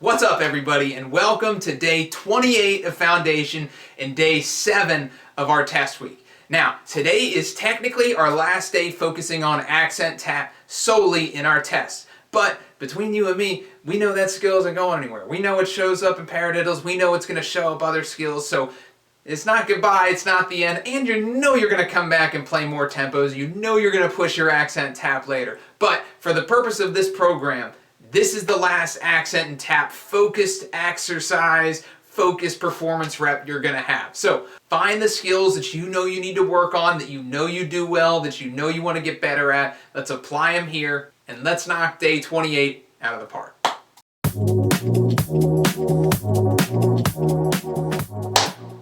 What's up, everybody, and welcome to day 28 of Foundation and day 7 of our test week. Now, today is technically our last day focusing on accent tap solely in our tests. But between you and me, we know that skill isn't going anywhere. We know it shows up in paradiddles. We know it's going to show up other skills. So it's not goodbye, it's not the end, and you know you're going to come back and play more tempos. You know you're going to push your accent tap later. But for the purpose of this program, this is the last accent and tap focused exercise, focused performance rep you're going to have. So find the skills that you know you need to work on, that you know you do well, that you know you want to get better at. Let's apply them here, and let's knock day 28 out of the park.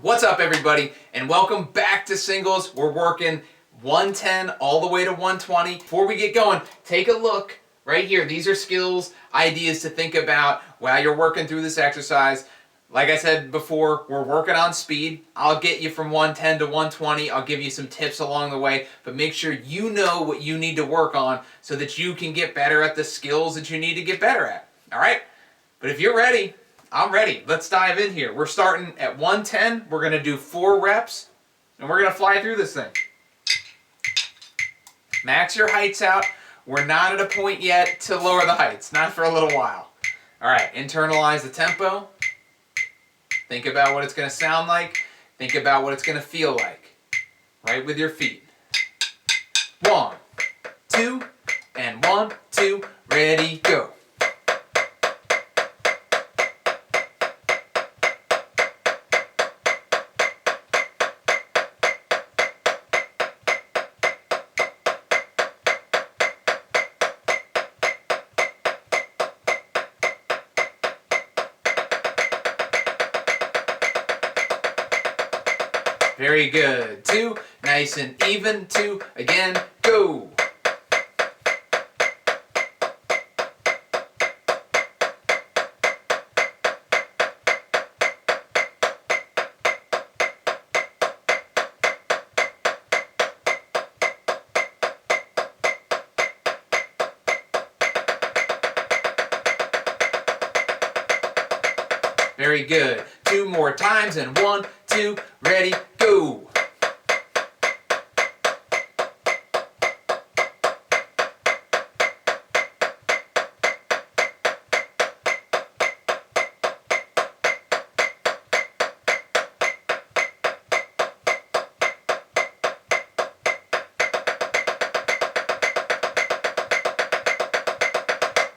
What's up, everybody, and welcome back to singles. We're working 110 all the way to 120. Before we get going, take a look right here. These are skills, ideas to think about while you're working through this exercise. Like I said before, we're working on speed. I'll get you from 110 to 120. I'll give you some tips along the way, but make sure you know what you need to work on so that you can get better at the skills that you need to get better at. All right? But if you're ready, I'm ready. Let's dive in here. We're starting at 110. We're going to do 4 reps, and we're going to fly through this thing. Max your heights out. We're not at a point yet to lower the heights, not for a little while. All right, internalize the tempo. Think about what it's going to sound like. Think about what it's going to feel like. Right with your feet. 1, 2, and 1, 2, ready, go. Very good. 2, nice and even. 2, again, go. Very good. 2 more times, and 1, 2, ready, go.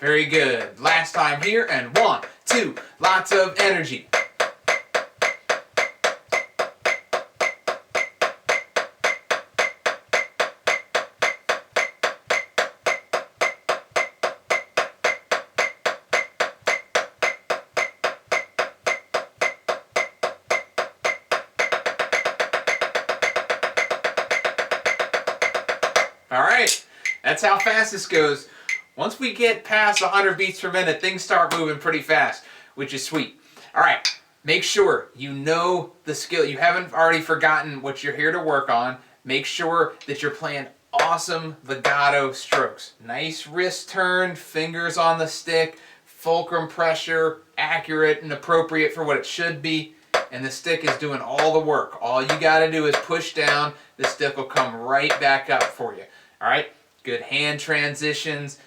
Very good. Last time here, and 1, 2, lots of energy. All right, that's how fast this goes. Once we get past 100 beats per minute, things start moving pretty fast, which is sweet. All right, make sure you know the skill. You haven't already forgotten what you're here to work on. Make sure that you're playing awesome legato strokes. Nice wrist turn, fingers on the stick, fulcrum pressure, accurate and appropriate for what it should be. And the stick is doing all the work. All you got to do is push down. The stick will come right back up for you. All right, good hand transitions,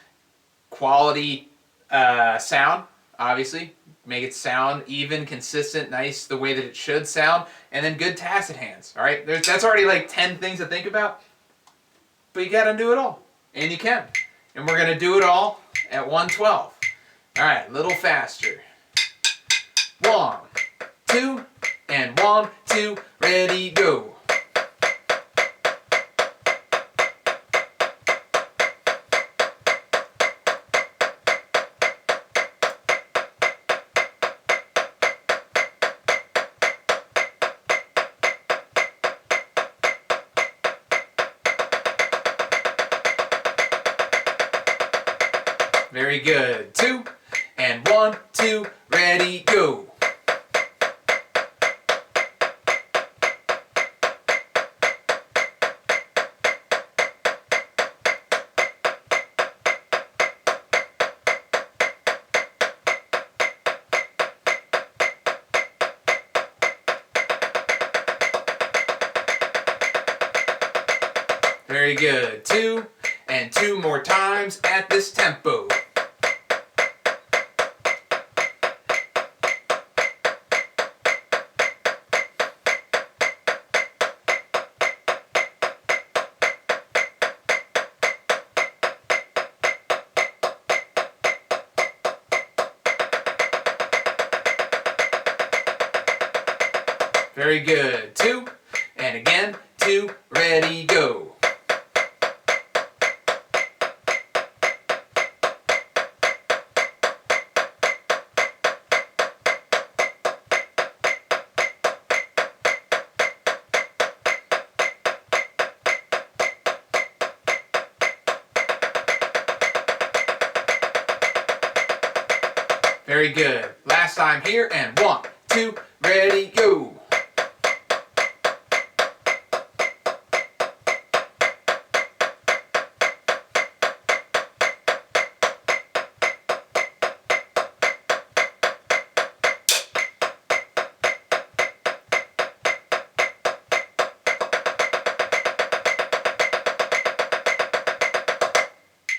quality sound, obviously. Make it sound even, consistent, nice, the way that it should sound. And then good tacit hands, all right? That's already like 10 things to think about, but you got to do it all, and you can. And we're going to do it all at 112. All right, a little faster. 1, 2, and 1, 2, ready, go. Very good. 2, and 1, 2, ready, go. Very good. 2, and 2 more times at this tempo. Very good. 2, and again, 2, ready, go. Very good. Last time here, and 1, 2, ready, go.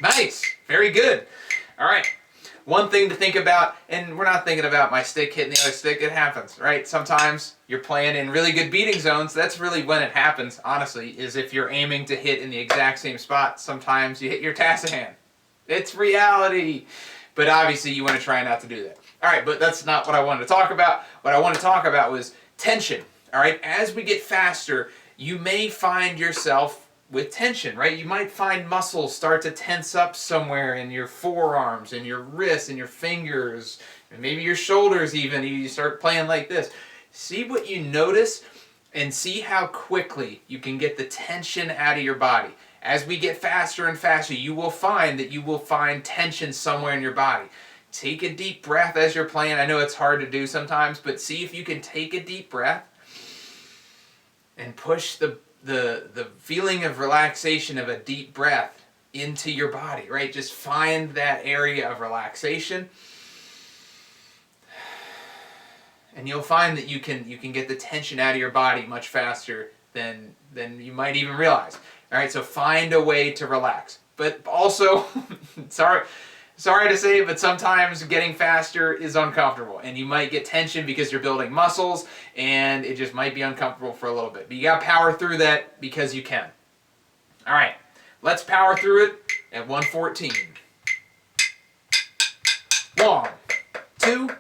Nice. Very good. All right. One thing to think about, and we're not thinking about my stick hitting the other stick, it happens, right? Sometimes you're playing in really good beating zones. That's really when it happens, honestly, is if you're aiming to hit in the exact same spot. Sometimes you hit your tassel hand. It's reality. But obviously you want to try not to do that. All right, but that's not what I wanted to talk about. What I want to talk about was tension. All right, as we get faster, you may find yourself with tension, right? You might find muscles start to tense up somewhere in your forearms, in your wrists, in your fingers, and maybe your shoulders even. You start playing like this. See what you notice and see how quickly you can get the tension out of your body. As we get faster and faster, you will find that you will find tension somewhere in your body. Take a deep breath as you're playing. I know it's hard to do sometimes, but see if you can take a deep breath and push the feeling of relaxation of a deep breath into your body, right? Just find that area of relaxation, and you'll find that you can get the tension out of your body much faster than you might even realize. All right, so find a way to relax. But also, sorry to say, but sometimes getting faster is uncomfortable, and you might get tension because you're building muscles, and it just might be uncomfortable for a little bit. But you got to power through that because you can. All right, let's power through it at 114. 1, 2,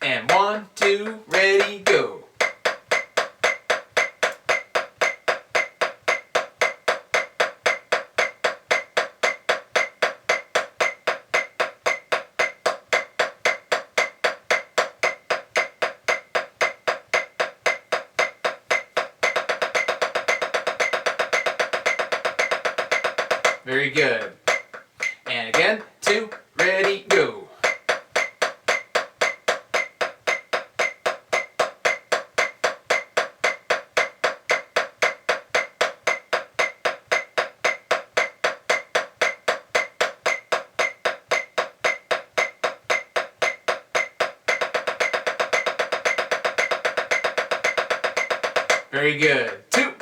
and 1, 2, ready, go. Very good. And again, 2, ready, go. Very good. 2,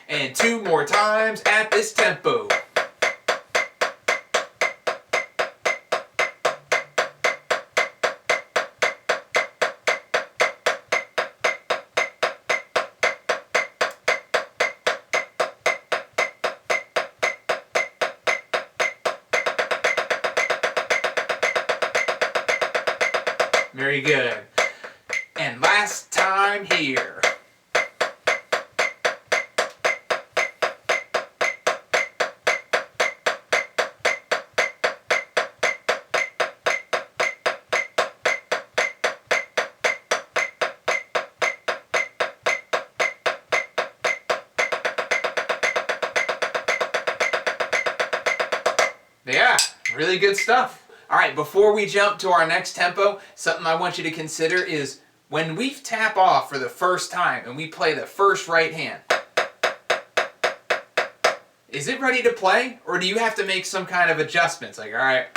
and 2 more times at this tempo. Very good. And last time here. Yeah, really good stuff. All right, before we jump to our next tempo, something I want you to consider is when we tap off for the first time and we play the first right hand, is it ready to play, or do you have to make some kind of adjustments? Like, all right,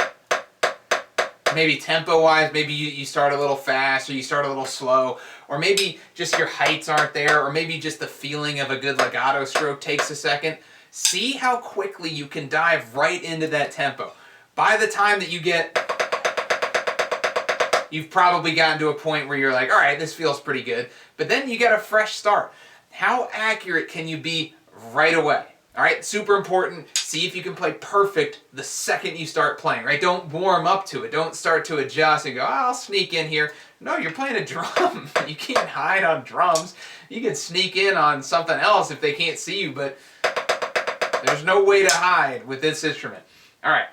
maybe tempo-wise, maybe you start a little fast, or you start a little slow, or maybe just your heights aren't there, or maybe just the feeling of a good legato stroke takes a second. See how quickly you can dive right into that tempo. By the time that you've probably gotten to a point where you're like, all right, this feels pretty good. But then you get a fresh start. How accurate can you be right away? All right, super important. See if you can play perfect the second you start playing, right? Don't warm up to it. Don't start to adjust and go, oh, I'll sneak in here. No, you're playing a drum. You can't hide on drums. You can sneak in on something else if they can't see you, but there's no way to hide with this instrument. All right,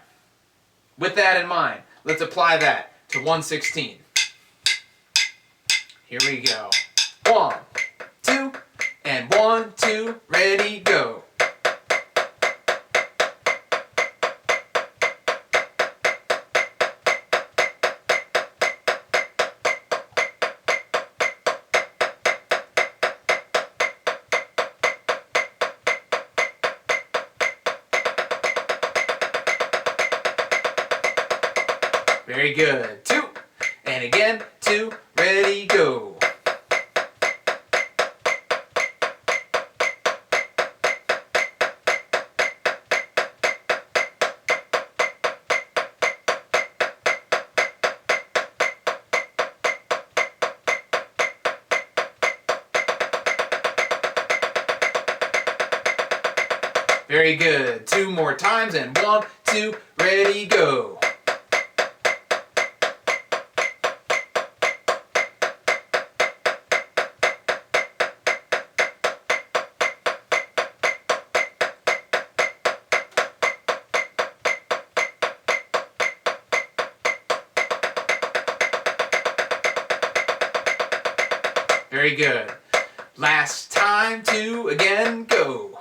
with that in mind, let's apply that to 116. Here we go. 1, 2, and 1, 2, ready, go. Very good. 2, and again, 2, ready, go. Very good. 2 more times, and 1, 2, ready, go. Very good. Last time, 2, again, go.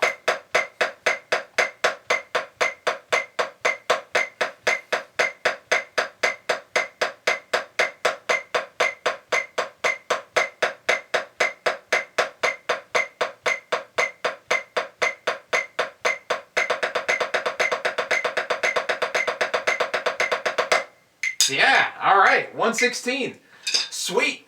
Yeah, all right, 116. Sweet.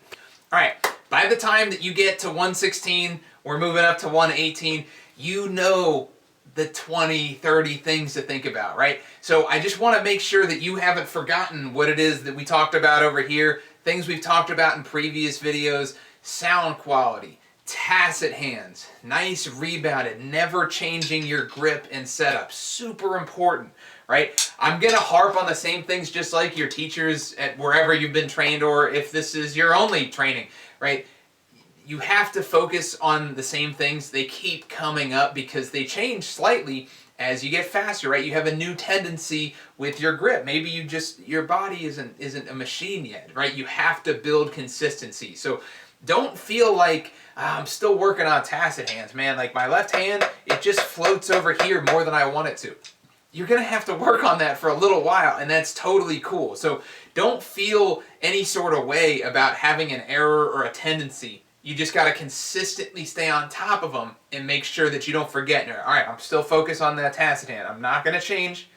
All right, by the time that you get to 116, we're moving up to 118, you know the 20, 30 things to think about, right? So I just want to make sure that you haven't forgotten what it is that we talked about over here, things we've talked about in previous videos, sound quality, tacit hands, nice rebounded, never changing your grip and setup, super important, right? I'm going to harp on the same things just like your teachers at wherever you've been trained, or if this is your only training, right? You have to focus on the same things. They keep coming up because they change slightly as you get faster, right? You have a new tendency with your grip. Maybe your body isn't a machine yet, right? You have to build consistency. So don't feel like I'm still working on tacit hands, man. Like my left hand, it just floats over here more than I want it to. You're going to have to work on that for a little while, and that's totally cool. So don't feel any sort of way about having an error or a tendency. You just got to consistently stay on top of them and make sure that you don't forget. All right, I'm still focused on that tacit hand. I'm not going to change.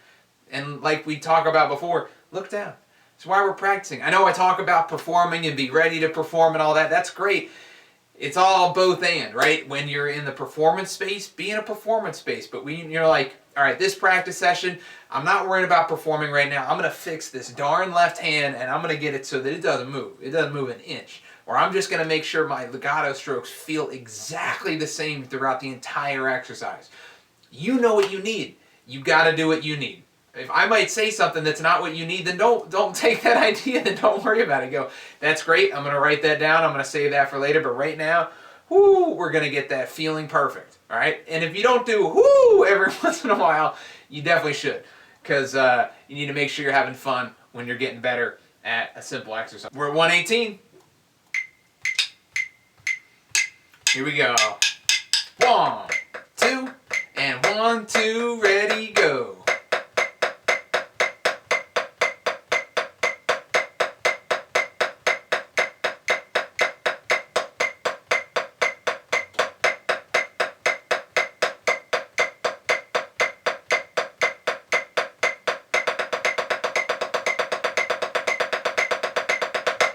And like we talked about before, look down. That's why we're practicing. I know I talk about performing and be ready to perform and all that. That's great. It's all both and, right? When you're in the performance space, be in a performance space. But when you're like, all right, this practice session, I'm not worried about performing right now. I'm going to fix this darn left hand, and I'm going to get it so that it doesn't move. It doesn't move an inch. Or I'm just going to make sure my legato strokes feel exactly the same throughout the entire exercise. You know what you need. You got to do what you need. If I might say something that's not what you need, then don't take that idea, then don't worry about it. Go, that's great, I'm going to write that down, I'm going to save that for later, but right now, whoo, we're going to get that feeling perfect, all right? And if you don't do whoo every once in a while, you definitely should, because you need to make sure you're having fun when you're getting better at a simple exercise. We're at 118. Here we go. 1, 2, and 1, 2, ready, go.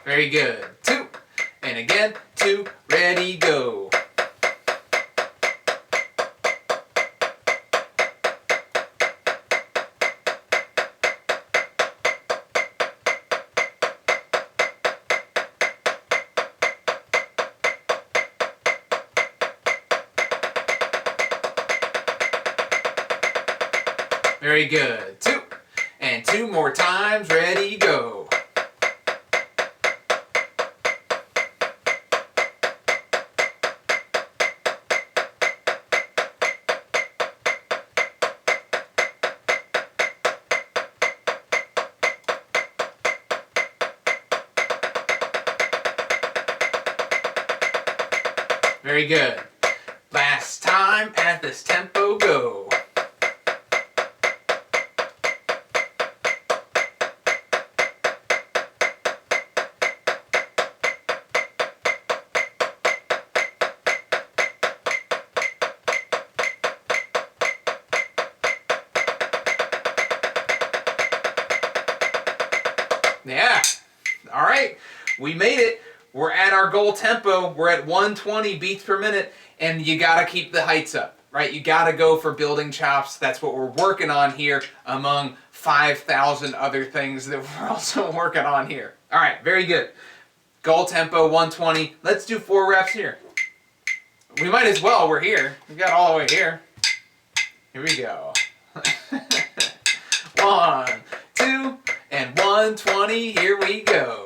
Very good. 2, and again, 2, ready, go. Very good. 2. And 2 more times. Ready, go. Very good. Last time at this tempo, go. Yeah. All right. We made it. We're at our goal tempo. We're at 120 beats per minute, and you got to keep the heights up, right? You got to go for building chops. That's what we're working on here among 5,000 other things that we're also working on here. All right, very good. Goal tempo, 120. Let's do 4 reps here. We might as well. We're here. We got all the way here. Here we go. 1, 2, and 120. Here we go.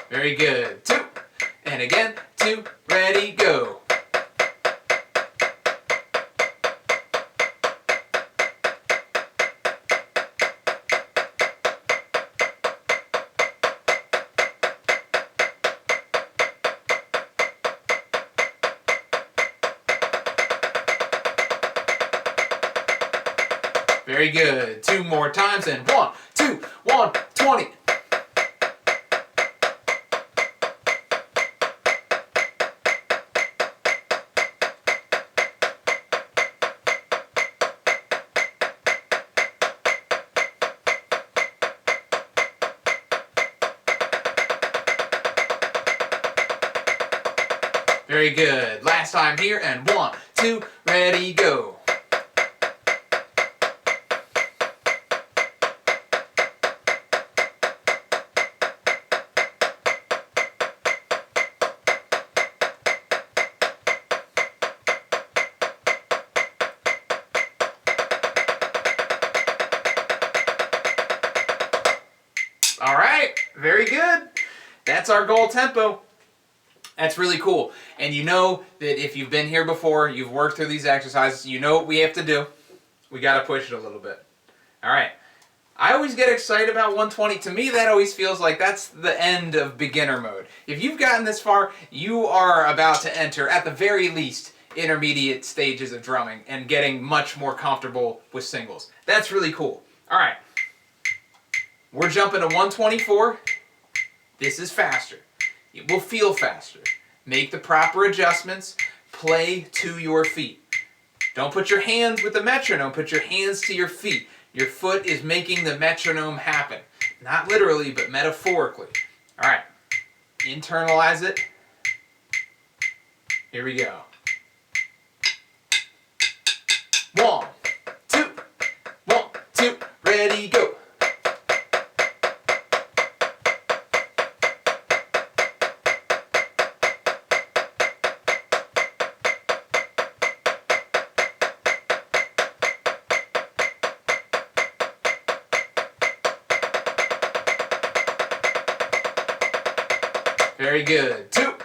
Very good. 2. And again, 2. Ready, go. Very good. 2 more times, and 1, 2, 120. Very good. Last time here, and 1, 2, ready, go. All right, very good. That's our goal tempo. That's really cool. And you know that if you've been here before, you've worked through these exercises, you know what we have to do. We got to push it a little bit. All right. I always get excited about 120. To me, that always feels like that's the end of beginner mode. If you've gotten this far, you are about to enter, at the very least, intermediate stages of drumming and getting much more comfortable with singles. That's really cool. All right. We're jumping to 124. This is faster. It will feel faster. Make the proper adjustments. Play to your feet. Don't put your hands with the metronome. Put your hands to your feet. Your foot is making the metronome happen. Not literally, but metaphorically. All right. Internalize it. Here we go. 1, 2, 1, 2, ready, go. Very good. 2.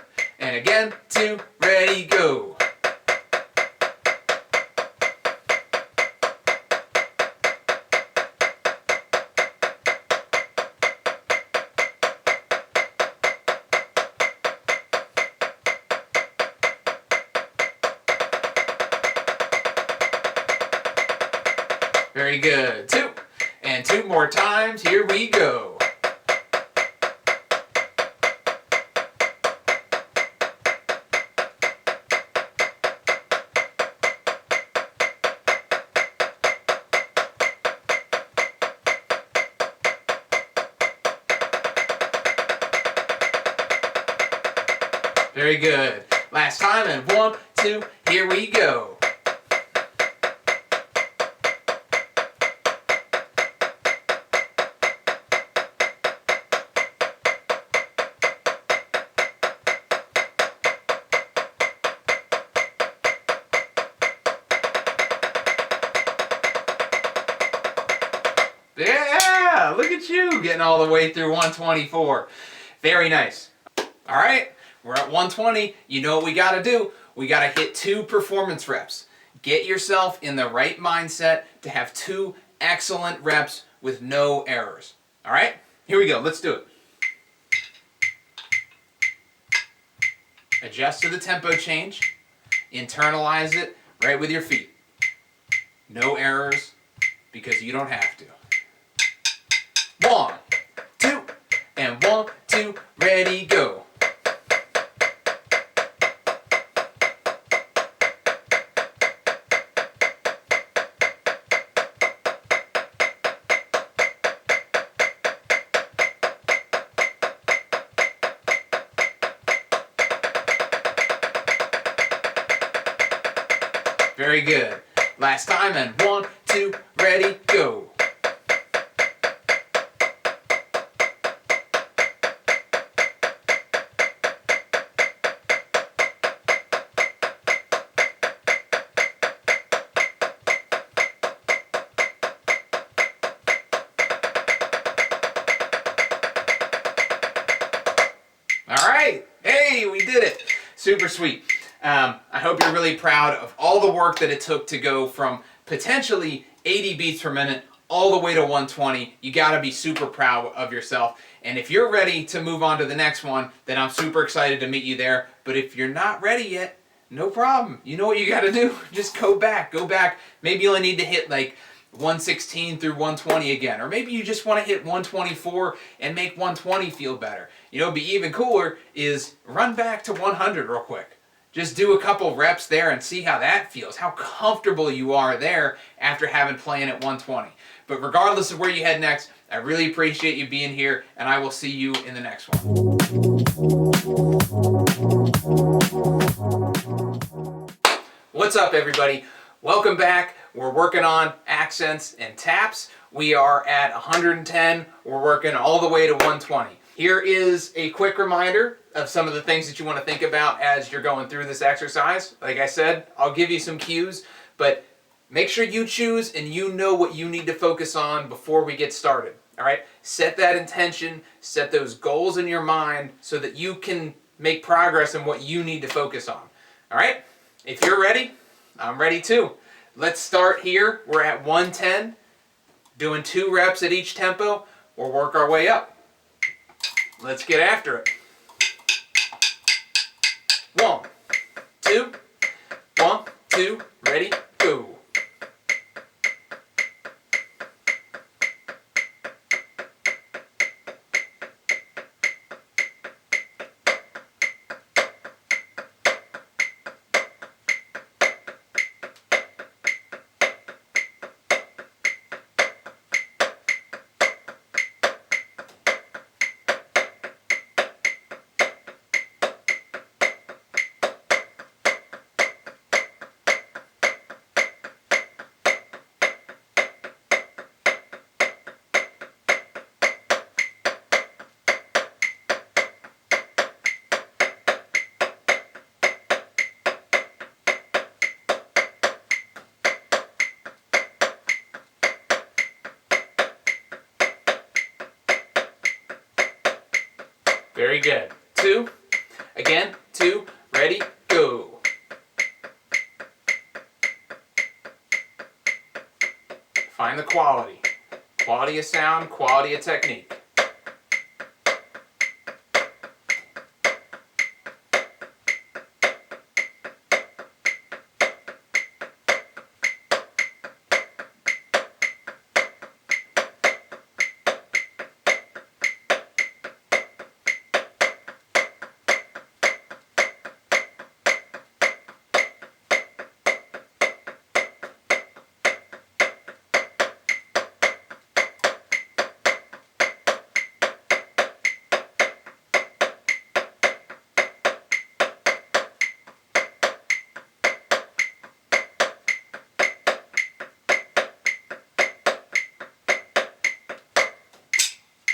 And again, 2. Ready, go. Very good. 2. And 2 more times. Here we go. Very good. Last time, and 1, 2, here we go. Yeah, look at you getting all the way through 124. Very nice. All right, we're at 120. You know what we got to do? We got to hit 2 performance reps. Get yourself in the right mindset to have 2 excellent reps with no errors. All right, here we go. Let's do it. Adjust to the tempo change. Internalize it right with your feet. No errors because you don't have to. 1, 2, and 1, 2, ready, go. Very good. Last time, and 1, 2, ready, go. All right, hey, we did it. Super sweet. I hope you're really proud of all the work that it took to go from potentially 80 beats per minute all the way to 120. You got to be super proud of yourself. And if you're ready to move on to the next one, then I'm super excited to meet you there. But if you're not ready yet, no problem. You know what you got to do? Just go back. Go back. Maybe you only need to hit like 116 through 120 again. Or maybe you just want to hit 124 and make 120 feel better. You know, be even cooler is run back to 100 real quick. Just do a couple reps there and see how that feels, how comfortable you are there after having playing at 120. But regardless of where you head next, I really appreciate you being here, and I will see you in the next one. What's up, everybody? Welcome back. We're working on accents and taps. We are at 110. We're working all the way to 120. Here is a quick reminder of some of the things that you want to think about as you're going through this exercise. Like I said, I'll give you some cues, but make sure you choose and you know what you need to focus on before we get started. All right? Set that intention, set those goals in your mind so that you can make progress in what you need to focus on. All right? If you're ready, I'm ready too. Let's start here. We're at 110, doing 2 reps at each tempo. We'll work our way up. Let's get after it. 1, 2, 1, 2, ready, go. Very good. 2, again, 2, ready, go. Find the quality. Quality of sound, quality of technique.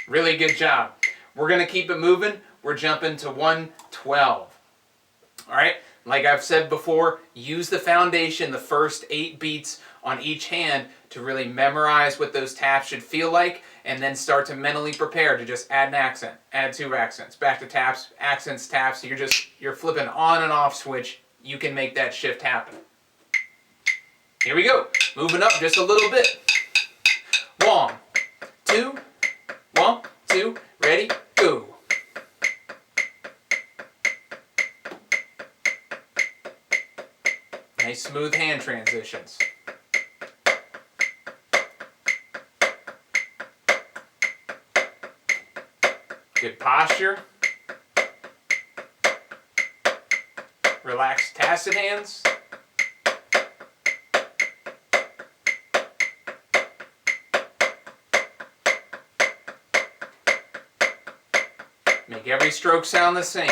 Really good job. We're going to keep it moving. We're jumping to 112. All right, like I've said before, use the foundation, the first 8 beats on each hand to really memorize what those taps should feel like, and then start to mentally prepare to just add an accent, add 2 accents, back to taps, accents, taps. You're flipping on and off switch. You can make that shift happen. Here we go. Moving up just a little bit. 1, 2, 1, 2, ready, go. Nice smooth hand transitions. Good posture. Relaxed tacit hands. Make every stroke sound the same.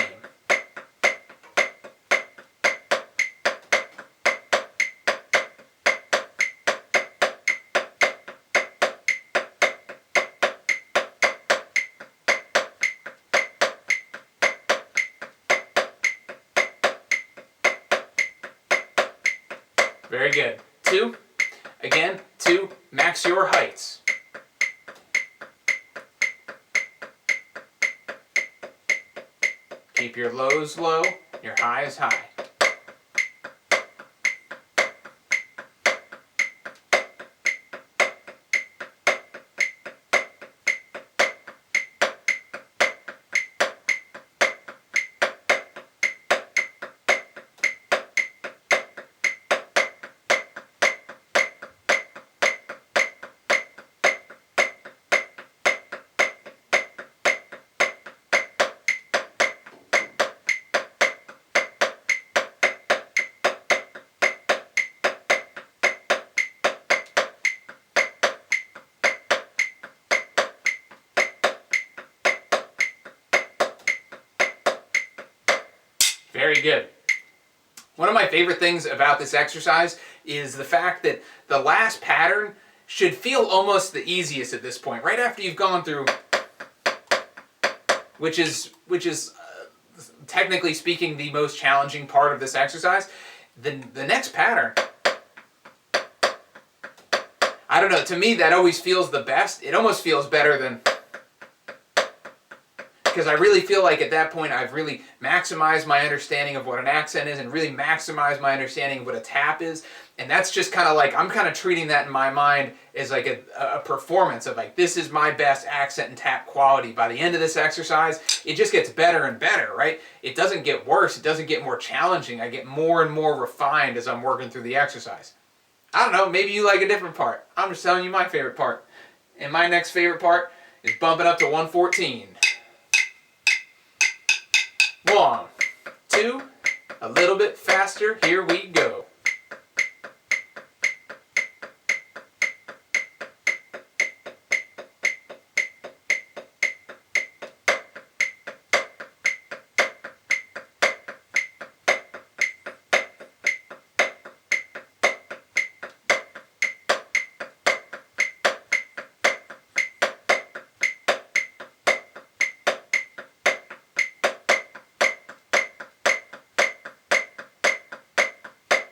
Very good. 2. Again, 2. Max your heights. Keep your lows low, your highs high. Very good. One of my favorite things about this exercise is the fact that the last pattern should feel almost the easiest at this point, right after you've gone through, which is technically speaking the most challenging part of this exercise. The next pattern, I don't know, to me that always feels the best. It almost feels better than, because I really feel like at that point I've really maximized my understanding of what an accent is and really maximized my understanding of what a tap is. And that's just kind of like, I'm kind of treating that in my mind as like a performance of like, this is my best accent and tap quality. By the end of this exercise, it just gets better and better, right? It doesn't get worse. It doesn't get more challenging. I get more and more refined as I'm working through the exercise. I don't know, maybe you like a different part. I'm just telling you my favorite part. And my next favorite part is bumping up to 114. 1, 2, a little bit faster, here we go.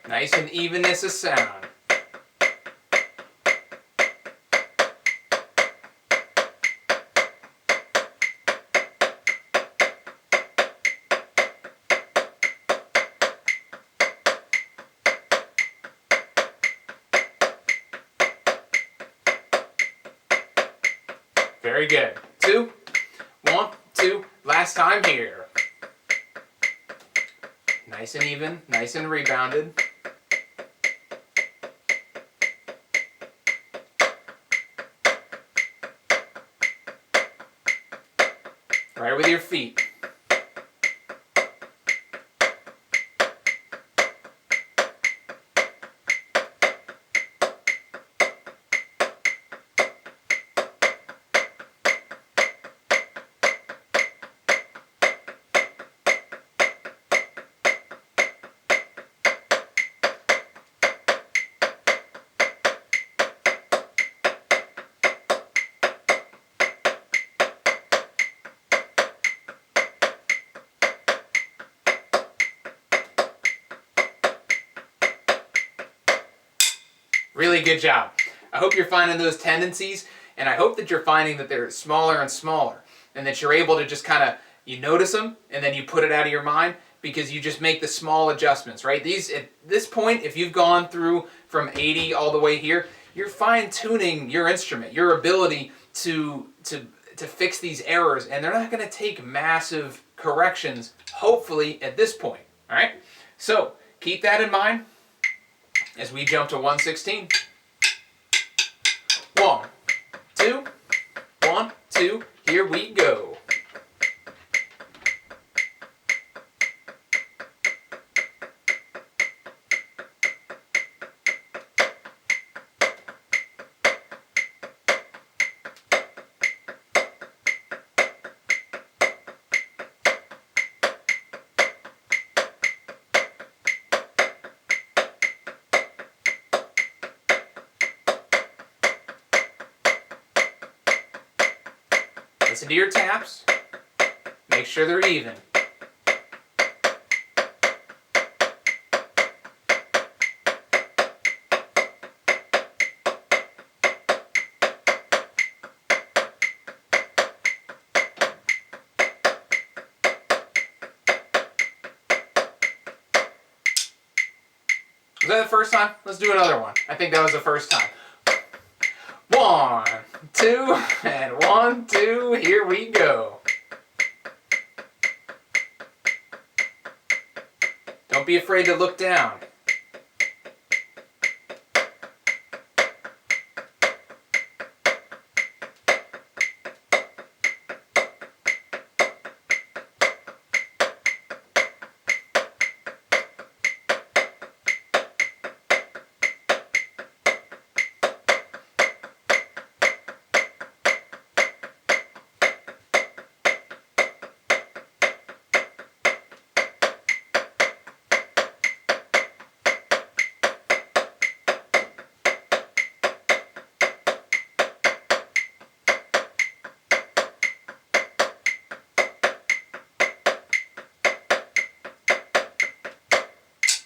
Nice and evenness of sound. Very good. 2, 1, 2, last time here. Nice and even, nice and rebounded. Right with your feet. Really good job. I hope you're finding those tendencies, and I hope that you're finding that they're smaller and smaller, and that you're able to just kind of, you notice them, and then you put it out of your mind, because you just make the small adjustments, right? These, at this point, if you've gone through from 80 all the way here, you're fine-tuning your instrument, your ability to fix these errors, and they're not going to take massive corrections, hopefully, at this point, all right? So, keep that in mind as we jump to 116. 1, 2, 1, 2, here we go. Listen to your taps. Make sure they're even. Was that the first time? Let's do another one. I think that was the first time. 1, 2, and 1, 2, here we go. Don't be afraid to look down.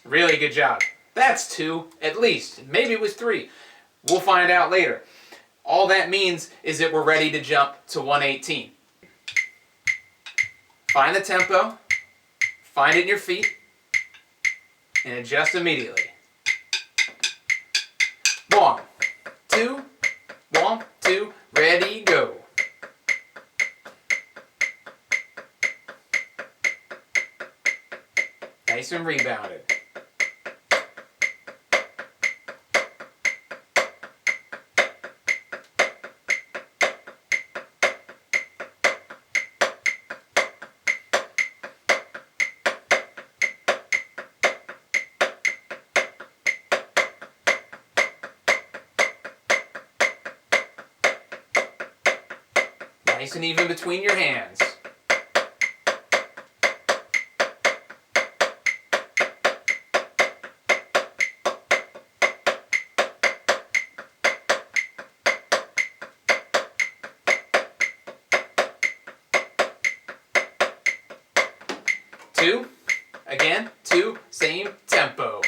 Really good job. That's 2, at least. Maybe it was 3. We'll find out later. All that means is that we're ready to jump to 118. Find the tempo, find it in your feet, and adjust immediately. 1, 2, 1, 2, ready, go. Nice and rebounded. Nice and even between your hands. Two, again, 2, same tempo.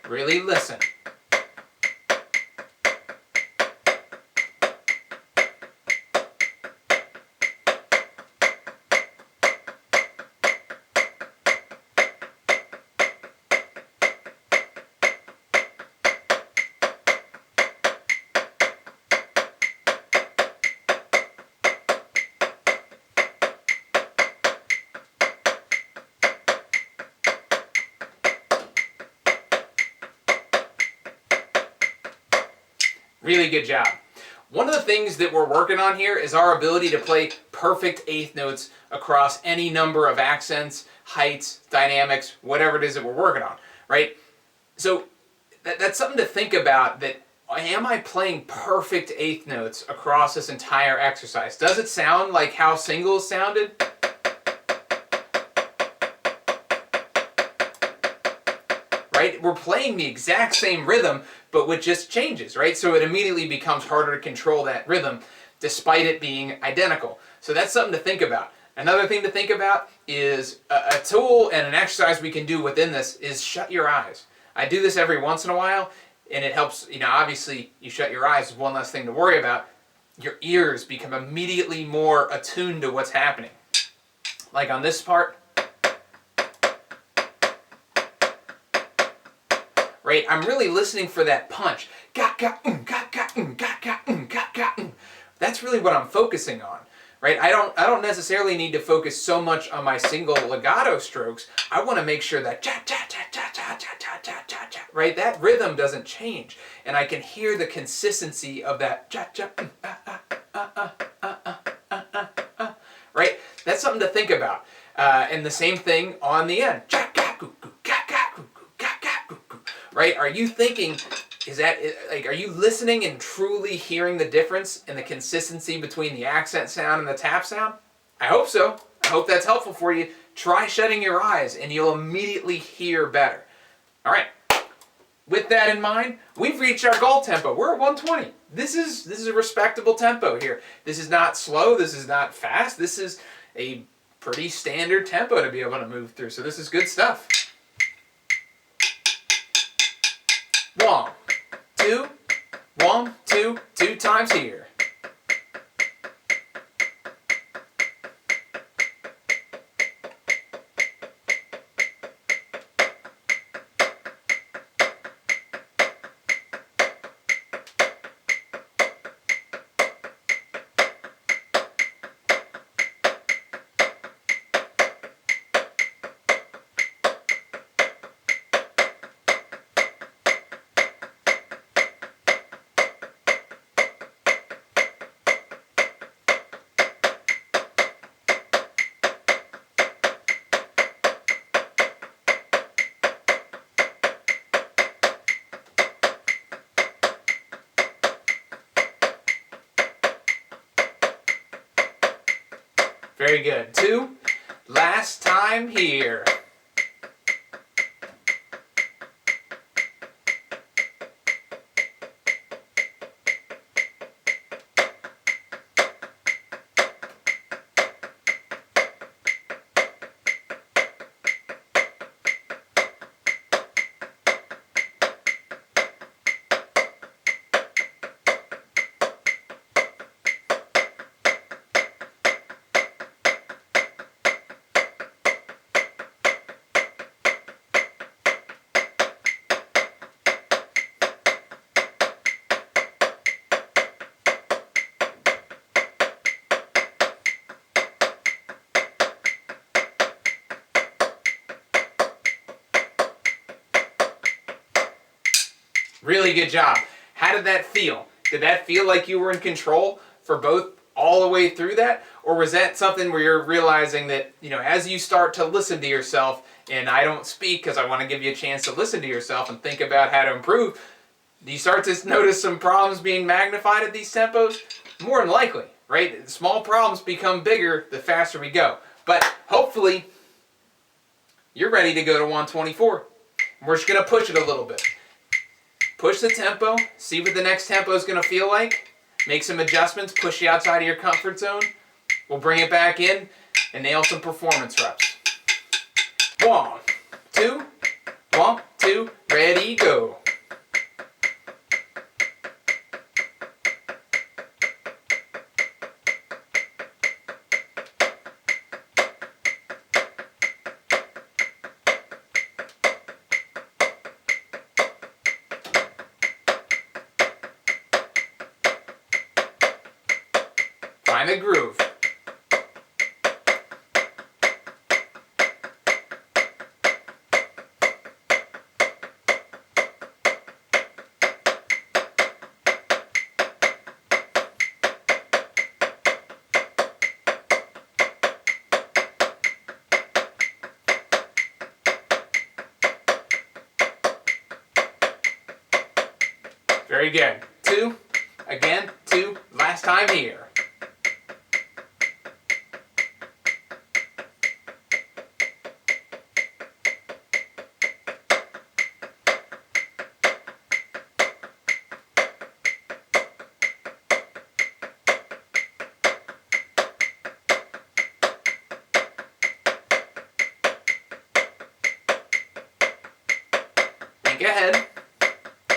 Really listen. Really good job. One of the things that we're working on here is our ability to play perfect eighth notes across any number of accents, heights, dynamics, whatever it is that we're working on, right? So that's something to think about, that am I playing perfect eighth notes across this entire exercise? Does it sound like how singles sounded? Right? we're playing the exact same rhythm, but with just changes, right? So it immediately becomes harder to control that rhythm, despite it being identical. So that's something to think about. Another thing to think about is a tool and an exercise we can do within this is shut your eyes. I do this every once in a while, and it helps, obviously you shut your eyes, one less thing to worry about. Your ears become immediately more attuned to what's happening. Like on this part, right? I'm really listening for that punch. Ga ga ga ga ga ga ga ga. That's really what I'm focusing on, right? I don't necessarily need to focus so much on my single legato strokes. I want to make sure that cha cha cha cha cha cha cha cha cha cha, right? That rhythm doesn't change, and I can hear the consistency of that cha cha right? That's something to think about. And the same thing on the end. Right? Are you thinking, are you listening and truly hearing the difference in the consistency between the accent sound and the tap sound? I hope so. I hope that's helpful for you. Try shutting your eyes and you'll immediately hear better. All right. With that in mind, we've reached our goal tempo. We're at 120. This is a respectable tempo here. This is not slow. This is not fast. This is a pretty standard tempo to be able to move through. So this is good stuff. 1, 2, 1, 2, 2 times here. Very good. 2, last time here. Really good job. How did that feel? Did that feel like you were in control for both all the way through that? Or was that something where you're realizing that, as you start to listen to yourself, and I don't speak because I want to give you a chance to listen to yourself and think about how to improve, do you start to notice some problems being magnified at these tempos? More than likely, right? Small problems become bigger the faster we go. But hopefully, you're ready to go to 124. We're just going to push it a little bit. Push the tempo, see what the next tempo is going to feel like, make some adjustments, push you outside of your comfort zone. We'll bring it back in and nail some performance reps. 1, 2, 1, 2, ready, go. Find the groove. Very good. 2, again, 2, last time here. think ahead.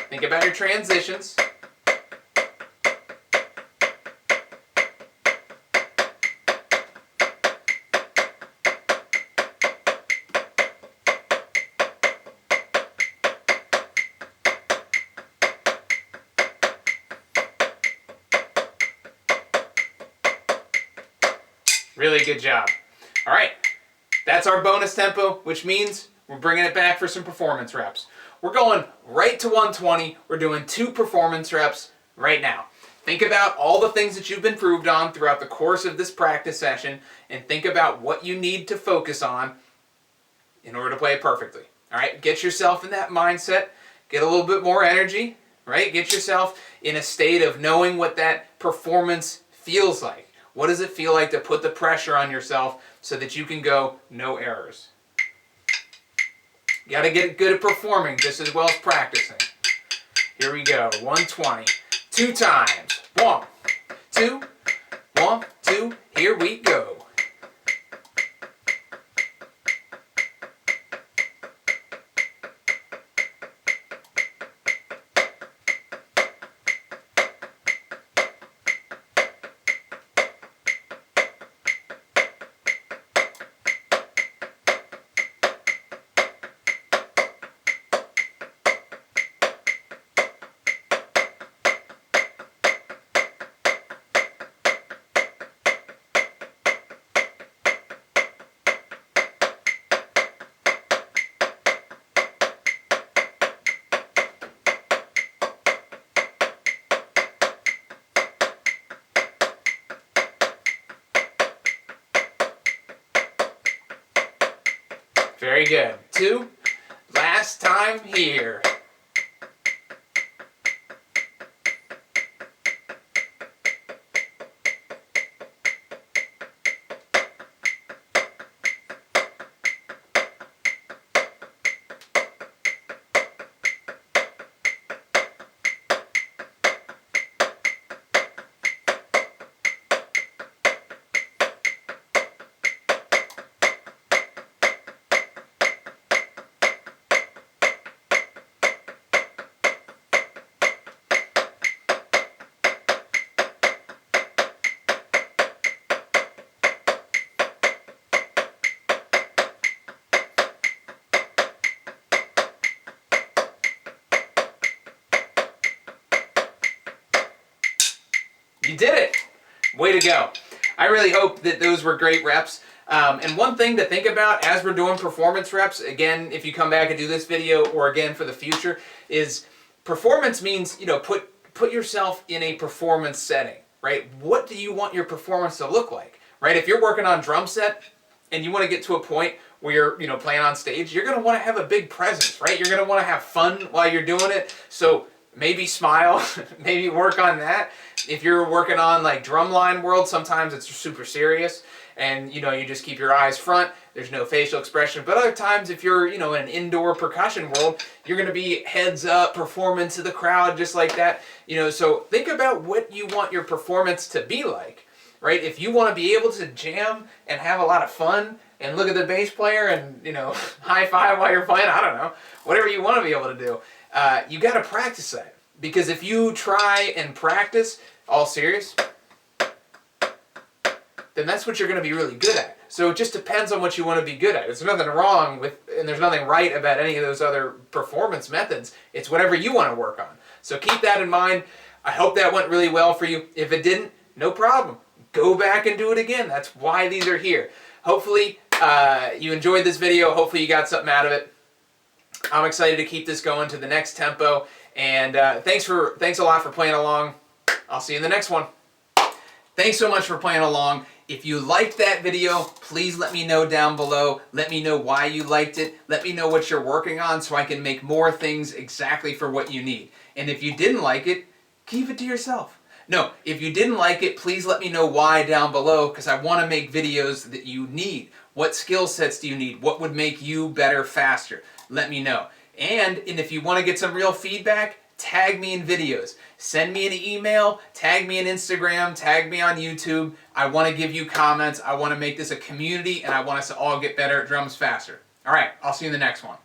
Think about your transitions. Really good job. All right, that's our bonus tempo, which means we're bringing it back for some performance reps. We're going right to 120. We're doing 2 performance reps right now. Think about all the things that you've improved on throughout the course of this practice session, and think about what you need to focus on in order to play it perfectly. All right, get yourself in that mindset, get a little bit more energy, right? Get yourself in a state of knowing what that performance feels like. What does it feel like to put the pressure on yourself so that you can go no errors? You got to get good at performing just as well as practicing. Here we go. 120. 2 times. 1, 2, 1, 2. Here we go. Very good. 2. Last time here. You did it! Way to go. I really hope that those were great reps. And one thing to think about as we're doing performance reps, again, if you come back and do this video or again for the future, is performance means, you know, put yourself in a performance setting, right? What do you want your performance to look like, right? If you're working on drum set and you want to get to a point where you're, you know, playing on stage, you're going to want to have a big presence, right? You're going to want to have fun while you're doing it. So maybe smile, maybe work on that. If you're working on like drumline world, sometimes it's super serious and you know, you just keep your eyes front, there's no facial expression. But other times if you're, you know, in an indoor percussion world, you're going to be heads up, performing to the crowd just like that. You know, so think about what you want your performance to be like, right? If you want to be able to jam and have a lot of fun and look at the bass player and, you know, high five while you're playing, I don't know, whatever you want to be able to do. You got to practice that, because if you try and practice all serious, then that's what you're going to be really good at. So it just depends on what you want to be good at. There's nothing wrong with, and there's nothing right about any of those other performance methods. It's whatever you want to work on. So keep that in mind. I hope that went really well for you. If it didn't, no problem. Go back and do it again. That's why these are here. Hopefully you enjoyed this video. Hopefully you got something out of it. I'm excited to keep this going to the next tempo. And thanks a lot for playing along. I'll see you in the next one. Thanks so much for playing along. If you liked that video, please let me know down below. Let me know why you liked it. Let me know what you're working on so I can make more things exactly for what you need. And if you didn't like it, keep it to yourself. No, if you didn't like it, please let me know why down below, because I want to make videos that you need. What skill sets do you need? What would make you better faster? Let me know. And if you want to get some real feedback, tag me in videos. Send me an email, tag me on Instagram, tag me on YouTube. I want to give you comments. I want to make this a community, and I want us to all get better at drums faster. All right, I'll see you in the next one.